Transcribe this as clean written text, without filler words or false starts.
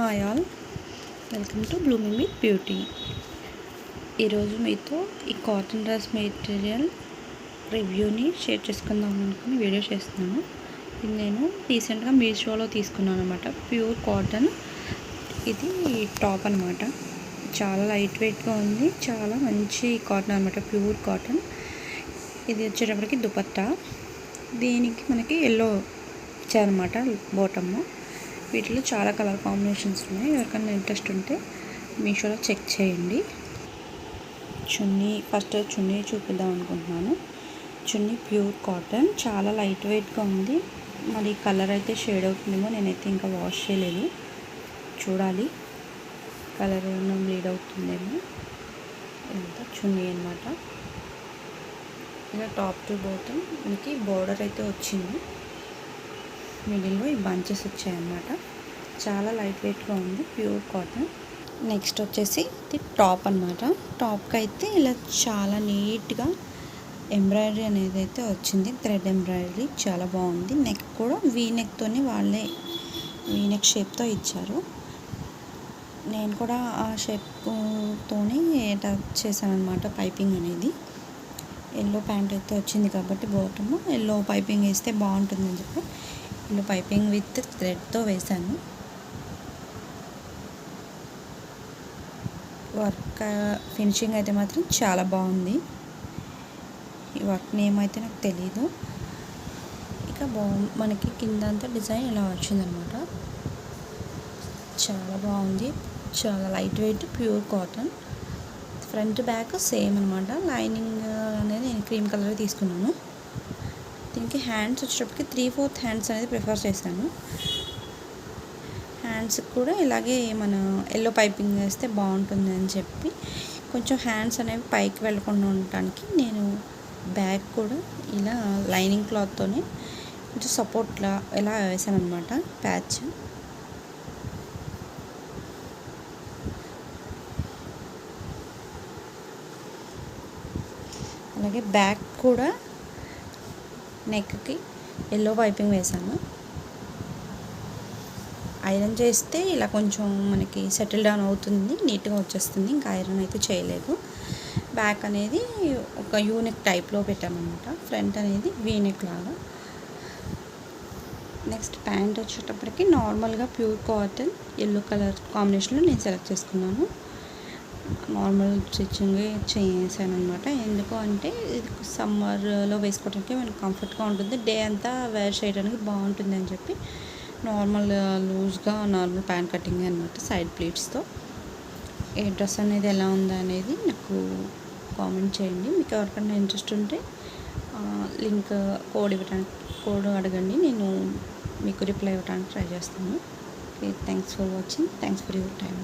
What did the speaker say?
Hi all, welcome to blooming with beauty. ఈరోజు మీతో ఈ కాటన్ డ్రెస్ మెటీరియల్ రివ్యూని షేర్ చేసుకుందాం అనుకుని వీడియో చేస్తున్నాను. ఇది నేను రీసెంట్గా మీషోలో తీసుకున్నాను అనమాట. ప్యూర్ కాటన్, ఇది టాప్ అనమాట. చాలా లైట్ వెయిట్గా ఉంది, చాలా మంచి కాటన్ అనమాట, ప్యూర్ కాటన్. ఇది వచ్చేటప్పటికి దుపట్టా, దీనికి మనకి ఎల్లో ఇచ్చారనమాట బాటమ్. వీటిలో చాలా కలర్ కాంబినేషన్స్ ఉన్నాయి. ఎవరికైనా ఇంట్రెస్ట్ ఉంటే మీషోలో చెక్ చేయండి. ఫస్ట్ చున్నీ చూపిద్దాం అనుకుంటున్నాను. చున్నీ ప్యూర్ కాటన్, చాలా లైట్ వెయిట్గా ఉంది. మరి కలర్ అయితే షేడ్ అవుతుందేమో, నేనైతే ఇంకా వాష్ చేయలేదు, చూడాలి కలర్ ఏమైనా బ్లీడ్ అవుతుందేమో. ఇదంతా చున్నీ అనమాట. ఇలా టాప్ టు బాటమ్ మనకి బోర్డర్ అయితే వచ్చింది, మిడిల్లో ఈ బంచెస్ వచ్చాయన్నమాట. చాలా లైట్ వెయిట్గా ఉంది, ప్యూర్ కాటన్. నెక్స్ట్ వచ్చేసి ఇది టాప్ అనమాట. టాప్కి అయితే ఇలా చాలా నీట్గా ఎంబ్రాయిడరీ అనేది అయితే వచ్చింది, థ్రెడ్ ఎంబ్రాయిడరీ చాలా బాగుంది. నెక్ కూడా వీ నెక్తోనే వాళ్ళే వీ నెక్ షేప్తో ఇచ్చారు. నేను కూడా ఆ షేప్తోనే టచ్ చేశాను అనమాట పైపింగ్ అనేది. ఎల్లో ప్యాంట్ అయితే వచ్చింది కాబట్టి బాటమ్ ఎల్లో పైపింగ్ వేస్తే బాగుంటుందని చెప్పి ఎల్లో పైపింగ్ విత్ థ్రెడ్తో వేశాను. వర్క్ ఫినిషింగ్ అయితే మాత్రం చాలా బాగుంది. ఈ వర్క్ నేమ్ అయితే నాకు తెలీదు. ఇక మనకి కింద అంతా డిజైన్ ఇలా వచ్చిందనమాట. చాలా బాగుంది, చాలా light weight, pure cotton. Front back same అనమాట. లైనింగ్ అనేది నేను క్రీమ్ కలర్ తీసుకున్నాను. దీనికి హ్యాండ్స్ వచ్చేటప్పటికి 3/4 హ్యాండ్స్ అనేది ప్రిఫర్ చేశాను. హ్యాండ్స్కి కూడా ఇలాగే మన ఎల్లో పైపింగ్ వేస్తే బాగుంటుంది అని చెప్పి కొంచెం హ్యాండ్స్ అనేవి పైకి వెళ్ళకుండా ఉండటానికి నేను బ్యాక్ కూడా ఇలా లైనింగ్ క్లాత్తోనే కొంచెం సపోర్ట్లా ఇలా వేసాను అనమాట, ప్యాచ్. అలాగే బ్యాక్ కూడా నెక్కి ఎల్లో పైపింగ్ వేసాను. ఐరన్ చేస్తే ఇలా కొంచెం మనకి సెటిల్ డౌన్ అవుతుంది, నీట్గా వచ్చేస్తుంది. ఇంకా ఐరన్ అయితే చేయలేదు. బ్యాక్ అనేది ఒక యూనెక్ టైప్లో పెట్టామన్నమాట, ఫ్రంట్ అనేది వీనెక్ లాగా. నెక్స్ట్ ప్యాంట్ వచ్చేటప్పటికి నార్మల్గా ప్యూర్ కాటన్ ఎల్లో కలర్ కాంబినేషన్లో నేను సెలెక్ట్ చేసుకున్నాను. నార్మల్ స్టిచ్చింగ్ చేశాను అనమాట. ఎందుకు అంటే ఇది సమ్మర్లో వేసుకోవడానికి మనకు కంఫర్ట్గా ఉంటుంది, డే అంతా వేర్ చేయడానికి బాగుంటుంది అని చెప్పి నార్మల్ లూజ్గా నార్మల్ ప్యాంట్ కటింగ్ అనమాట, సైడ్ ప్లీట్స్తో. ఏ డ్రెస్ అనేది ఎలా ఉందా అనేది నాకు కామెంట్ చేయండి. మీకు ఎవరికైనా ఇంట్రెస్ట్ ఉంటే లింక్ కోడ్ అడగండి, నేను మీకు రిప్లై ఇవ్వడానికి ట్రై చేస్తాను. Okay, thanks for watching, thanks for your time.